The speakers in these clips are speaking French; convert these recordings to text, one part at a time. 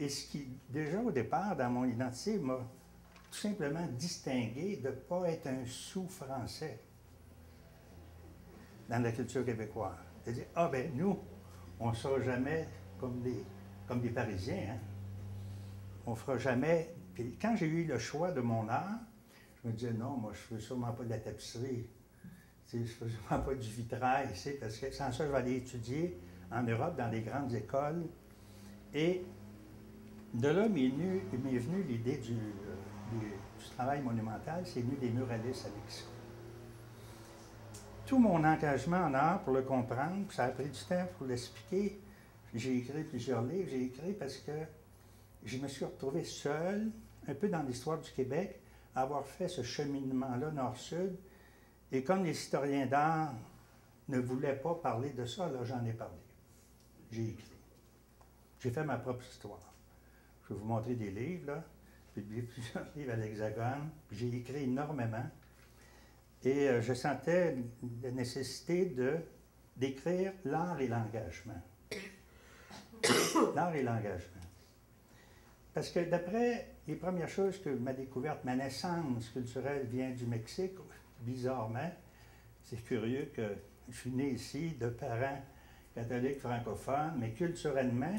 Et ce qui, déjà au départ, dans mon identité, m'a tout simplement distingué de ne pas être un sous-français dans la culture québécoise. C'est-à-dire, ah ben nous, on ne sera jamais comme des Parisiens. Hein? On ne fera jamais. Puis quand j'ai eu le choix de mon art, je me disais, non, moi, je ne veux sûrement pas de la tapisserie. Je ne veux sûrement pas du vitrail, parce que sans ça, je vais aller étudier en Europe, dans les grandes écoles. Et de là m'est venue l'idée du travail monumental, c'est venu des muralistes à Mexico. Tout mon engagement en art, pour le comprendre, ça a pris du temps pour l'expliquer. J'ai écrit plusieurs livres. J'ai écrit parce que je me suis retrouvé seul, un peu dans l'histoire du Québec, à avoir fait ce cheminement-là nord-sud. Et comme les historiens d'art ne voulaient pas parler de ça, là, j'en ai parlé. J'ai écrit. J'ai fait ma propre histoire. Je vais vous montrer des livres, là. J'ai publié plusieurs livres à l'Hexagone. J'ai écrit énormément. Et je sentais la nécessité d'écrire l'art et l'engagement. L'art et l'engagement. Parce que d'après les premières choses que ma découverte, ma naissance culturelle vient du Mexique, bizarrement, c'est curieux que je suis né ici de parents catholiques francophones, mais culturellement,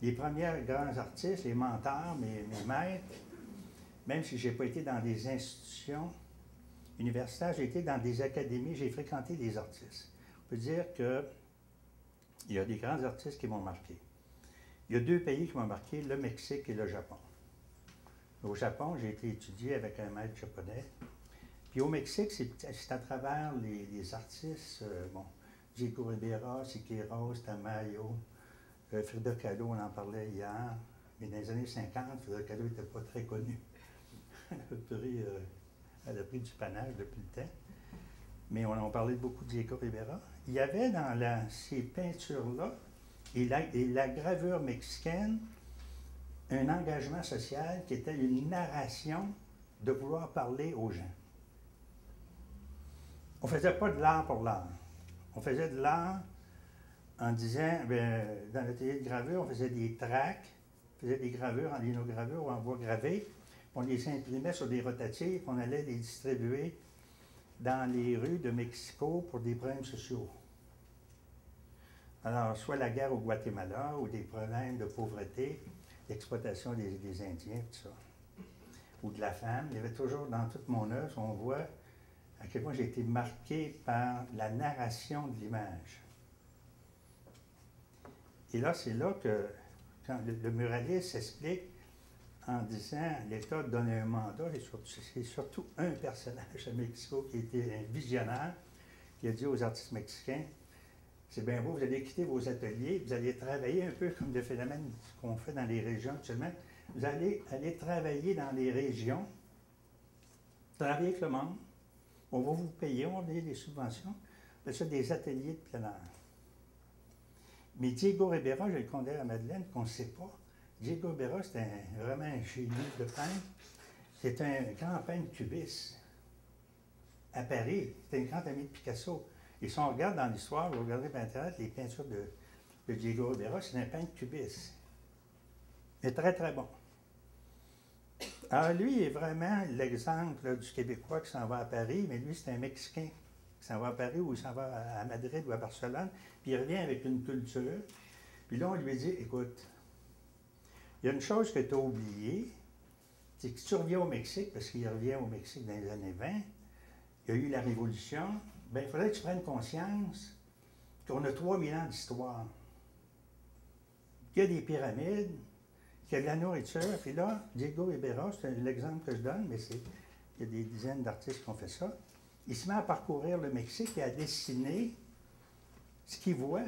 les premiers grands artistes, les mentors, mes maîtres, même si je n'ai pas été dans des institutions universitaires, j'ai été dans des académies, j'ai fréquenté des artistes. On peut dire qu'il y a des grands artistes qui m'ont marqué. Il y a deux pays qui m'ont marqué, le Mexique et le Japon. Au Japon, j'ai été étudié avec un maître japonais. Puis au Mexique, c'est à travers les artistes, Diego Rivera, Siqueiros, Tamayo, Frida Kahlo, on en parlait hier. Mais dans les années 50, Frida Kahlo n'était pas très connue. Elle a pris du panache depuis le temps. Mais on parlait beaucoup de Diego Rivera. Il y avait dans ces peintures-là, et la gravure mexicaine, un engagement social qui était une narration de vouloir parler aux gens. On ne faisait pas de l'art pour l'art. On faisait de l'art en disant, dans l'atelier de gravure, on faisait des tracts, on faisait des gravures en linogravure ou en bois gravé, on les imprimait sur des rotatifs, on allait les distribuer dans les rues de Mexico pour des problèmes sociaux. Alors, soit la guerre au Guatemala ou des problèmes de pauvreté, l'exploitation des Indiens, tout ça. Ou de la femme. Il y avait toujours dans toute mon œuvre, on voit à quel point j'ai été marqué par la narration de l'image. Et là, c'est là que quand le muraliste s'explique en disant l'État donne un mandat, et c'est surtout un personnage à Mexico qui était un visionnaire, qui a dit aux artistes mexicains, c'est bien beau, vous allez quitter vos ateliers, vous allez travailler un peu comme le phénomène qu'on fait dans les régions actuellement. Vous allez aller travailler dans les régions, travailler avec le monde, on va vous payer, on va donner des subventions, on fait ça des ateliers de plein air. Mais Diego Rivera, je le condamne à Madeleine, qu'on ne sait pas. Diego Rivera, c'était vraiment un génie de peintre. C'est un grand peintre cubiste à Paris. C'était un grand ami de Picasso. Et si on regarde dans l'histoire, vous regardez sur Internet, les peintures de Diego Rivera, c'est un peintre cubiste. Il est très, très bon. Alors, lui est vraiment l'exemple du Québécois qui s'en va à Paris, mais lui, c'est un Mexicain qui s'en va à Paris ou il s'en va à Madrid ou à Barcelone, puis il revient avec une culture. Puis là, on lui dit, écoute, il y a une chose que tu as oubliée, c'est que si tu reviens au Mexique, parce qu'il revient au Mexique dans les années 20, il y a eu la Révolution, bien, il faudrait que tu prennes conscience qu'on a 3000 ans d'histoire. Il y a des pyramides, qu'il y a de la nourriture, puis là, Diego Rivera, c'est l'exemple que je donne, mais il y a des dizaines d'artistes qui ont fait ça. Il se met à parcourir le Mexique et à dessiner ce qu'il voit.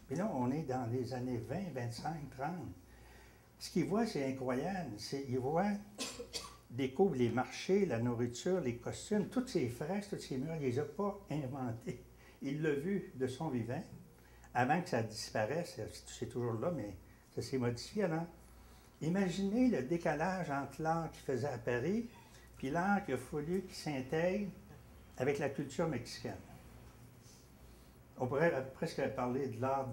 Puis là, on est dans les années 20, 25, 30. Ce qu'il voit, c'est incroyable. Il voit, découvre les marchés, la nourriture, les costumes, toutes ces fresques, toutes ces murs, il ne les a pas inventés. Il l'a vu de son vivant, avant que ça disparaisse. C'est toujours là, mais ça s'est modifié. Alors, imaginez le décalage entre l'art qu'il faisait à Paris puis l'art qu'il a fallu qu'il s'intègre avec la culture mexicaine. On pourrait presque parler de l'art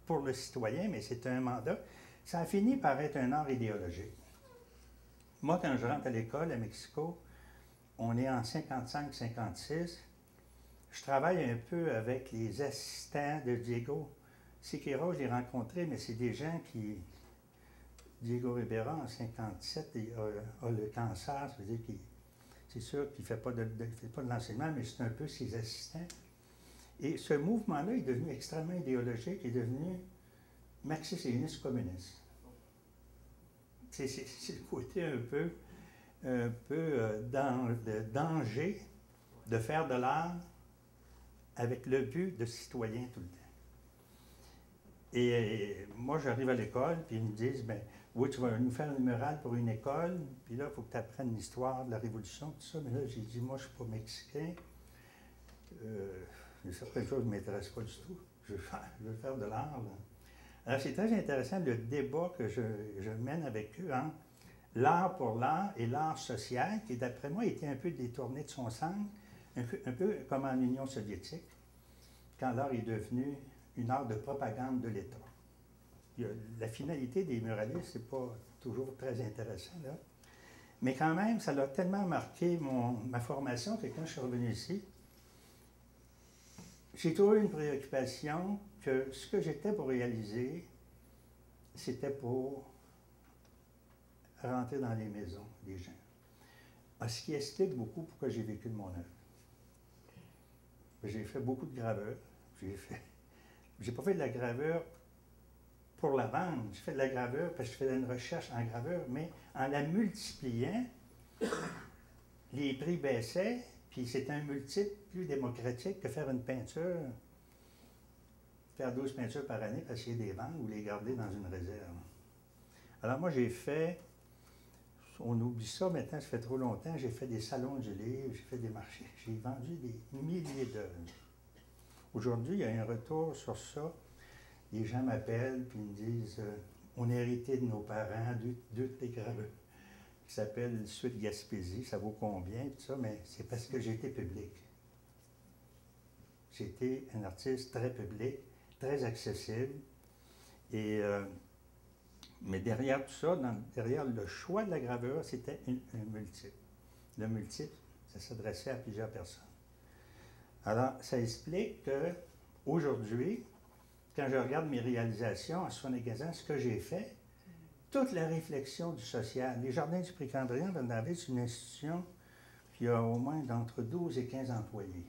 pour le citoyen, mais c'est un mandat. Ça a fini par être un art idéologique. Moi, quand je rentre à l'école à Mexico, on est en 55-56. Je travaille un peu avec les assistants de Diego Siqueira. Je l'ai rencontré, mais c'est des gens qui... Diego Rivera, en 57, a le cancer. Ça veut dire qu'il... C'est sûr qu'il ne fait pas de l'enseignement, mais c'est un peu ses assistants. Et ce mouvement-là est devenu extrêmement idéologique, il est devenu marxiste-léniniste communiste. C'est le côté un peu dans le danger de faire de l'art avec le but de citoyen tout le temps. Et moi, j'arrive à l'école, puis ils me disent, ben oui, tu vas nous faire un mural pour une école, puis là, il faut que tu apprennes l'histoire de la Révolution, tout ça. Mais là, j'ai dit, moi, je ne suis pas mexicain. Il y a certaines choses qui ne m'intéressent pas du tout. Je veux faire de l'art. Alors, c'est très intéressant le débat que je mène avec eux entre l'art pour l'art et l'art social, qui, d'après moi, était un peu détourné de son sens, un peu comme en Union soviétique, quand l'art est devenu une art de propagande de l'État. La finalité des muralistes, ce n'est pas toujours très intéressant, là. Mais quand même, ça l'a tellement marqué ma formation que quand je suis revenu ici, j'ai toujours eu une préoccupation que ce que j'étais pour réaliser, c'était pour rentrer dans les maisons des gens. Ce qui explique beaucoup pourquoi j'ai vécu de mon œuvre. J'ai fait beaucoup de graveurs. J'ai pas fait de la gravure pour la vendre. J'ai fait de la gravure parce que je faisais une recherche en gravure, mais en la multipliant, les prix baissaient, puis c'était un multiple plus démocratique que faire une peinture, faire 12 peintures par année, parce qu'il y a des ventes ou les garder dans une réserve. Alors moi, j'ai fait, on oublie ça maintenant, ça fait trop longtemps, j'ai fait des salons du livre, j'ai fait des marchés, j'ai vendu des milliers d'œuvres. Aujourd'hui, il y a un retour sur ça. Les gens m'appellent puis me disent on a hérité de nos parents deux de tes gravures qui s'appelle Suite Gaspésie, ça vaut combien, tout ça, mais c'est parce que j'ai été public. J'étais un artiste très public, très accessible. Mais derrière tout ça, derrière le choix de la gravure, c'était un multiple. Le multiple, ça s'adressait à plusieurs personnes. Alors, ça explique qu'aujourd'hui, quand je regarde mes réalisations à 75 ans, ce que j'ai fait, toute la réflexion du social. Les Jardins du Précambrien, Val-David, c'est une institution qui a au moins d'entre 12 et 15 employés.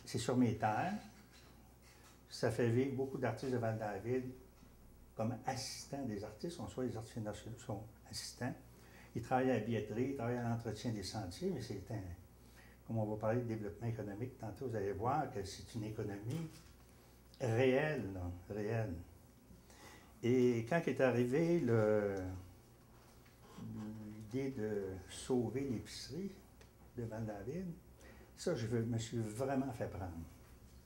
C'est sur mes terres. Ça fait vivre beaucoup d'artistes de Val-David comme assistants des artistes. On soit les artistes nationaux sont assistants. Ils travaillent à la billetterie, ils travaillent à l'entretien des sentiers, mais c'est un... Comme on va parler de développement économique, tantôt vous allez voir que c'est une économie réelle, là, réelle. Et quand est arrivée l'idée de sauver l'épicerie de Val-David, ça, me suis vraiment fait prendre.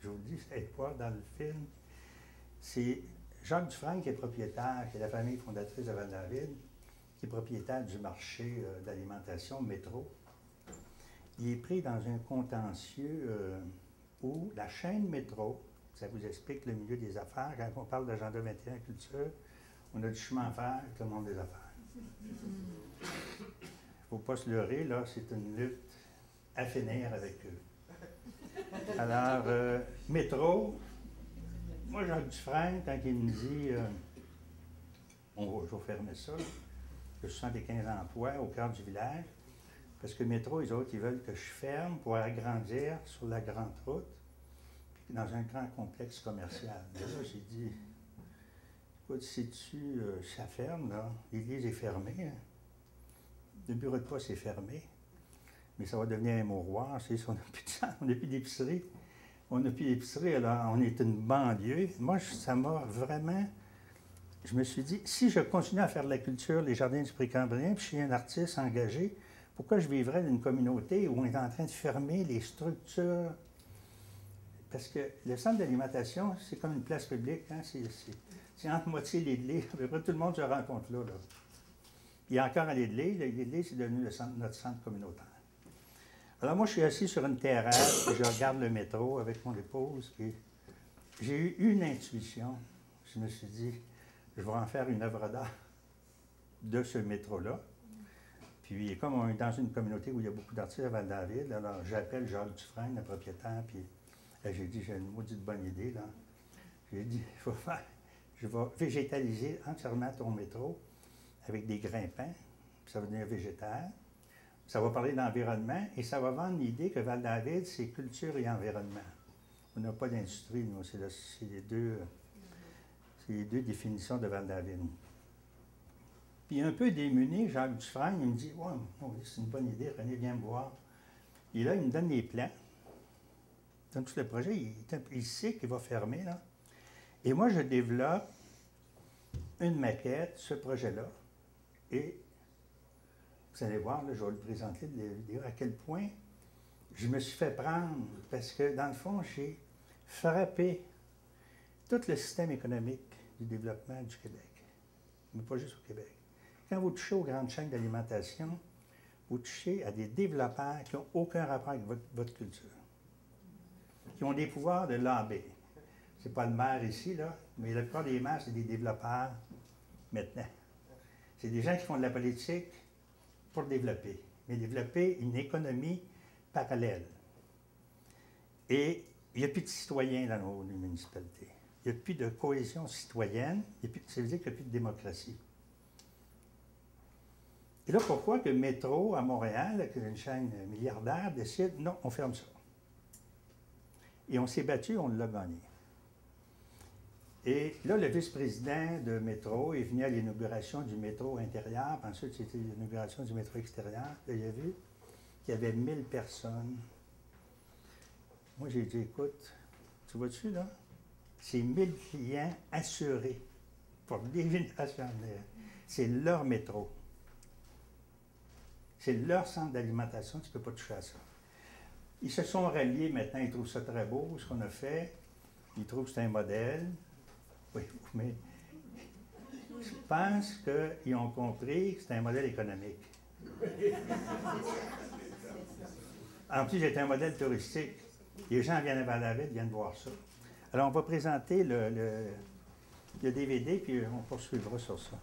Je vous le dis, vous allez voir dans le film, c'est Jacques Dufresne qui est propriétaire, qui est la famille fondatrice de Val-David, qui est propriétaire du marché d'alimentation Métro. Il est pris dans un contentieux où la chaîne Métro, ça vous explique le milieu des affaires, quand on parle d'agenda 21 culture, on a du chemin à faire avec le monde des affaires. Il ne faut pas se leurrer, là, c'est une lutte à finir avec eux. Alors, Métro, moi, Jacques Dufresne, quand il me dit je vais fermer ça, que 75 emplois au cœur du village, parce que Métro, les autres, ils veulent que je ferme pour agrandir sur la grande route, puis dans un grand complexe commercial. Et là, j'ai dit, écoute, sais-tu, ça ferme, là, l'église est fermée, hein? Le bureau de poste est fermé, mais ça va devenir un mouroir, c'est on n'a plus de sang, on n'a plus d'épicerie. On n'a plus d'épicerie, alors on est une banlieue. Moi, ça m'a vraiment... Je me suis dit, si je continue à faire de la culture, les Jardins du Précambrien, puis je suis un artiste engagé, pourquoi je vivrais dans une communauté où on est en train de fermer les structures? Parce que le centre d'alimentation, c'est comme une place publique, hein? C'est entre moitié l'Idley. À peu près tout le monde se rencontre là. Il y a encore à l'Idley. L'Idley, c'est devenu notre centre communautaire. Alors moi, je suis assis sur une terrasse, et je regarde le métro avec mon épouse, et j'ai eu une intuition. Je me suis dit, je vais en faire une œuvre d'art de ce métro-là. Puis, comme on est dans une communauté où il y a beaucoup d'artistes à Val-David, alors j'appelle Jacques Dufresne, le propriétaire, puis j'ai dit, j'ai une maudite bonne idée, là. J'ai dit, je vais végétaliser entièrement ton métro avec des grimpants, puis ça va devenir végétal. Ça va parler d'environnement et ça va vendre l'idée que Val-David, c'est culture et environnement. On n'a pas d'industrie, nous, c'est les deux définitions de Val-David. Puis un peu démuni, Jacques Dufresne, il me dit, ouais, c'est une bonne idée, René, viens me voir. Et là, il me donne les plans. Il donne tout le projet, il sait qu'il va fermer, là. Et moi, je développe une maquette, ce projet-là, et vous allez voir, là, je vais le présenter, à quel point je me suis fait prendre, parce que dans le fond, j'ai frappé tout le système économique du développement du Québec, mais pas juste au Québec. Quand vous touchez aux grandes chaînes d'alimentation, vous touchez à des développeurs qui n'ont aucun rapport avec votre culture, qui ont des pouvoirs de lobby. Ce n'est pas le maire ici, là, mais la plupart des maires, c'est des développeurs maintenant. C'est des gens qui font de la politique pour développer, mais développer une économie parallèle. Et il n'y a plus de citoyens dans nos municipalités. Il n'y a plus de cohésion citoyenne, ça veut dire qu'il n'y a plus de démocratie. Et là, pourquoi que Métro à Montréal, qui est une chaîne milliardaire, décide, non, on ferme ça. Et on s'est battu, on l'a gagné. Et là, le vice-président de Métro est venu à l'inauguration du métro intérieur, puis ensuite c'était l'inauguration du métro extérieur. Là, il a vu qu'il y avait 1000 personnes. Moi, j'ai dit, écoute, tu vois-tu, là? C'est 1000 clients assurés pour des générations à venir. C'est leur métro. C'est leur centre d'alimentation, tu ne peux pas toucher à ça. Ils se sont ralliés maintenant, ils trouvent ça très beau, ce qu'on a fait. Ils trouvent que c'est un modèle. Oui, mais je pense qu'ils ont compris que c'est un modèle économique. En plus, c'est un modèle touristique. Les gens viennent à Val-David, viennent voir ça. Alors, on va présenter le DVD, puis on poursuivra sur ça.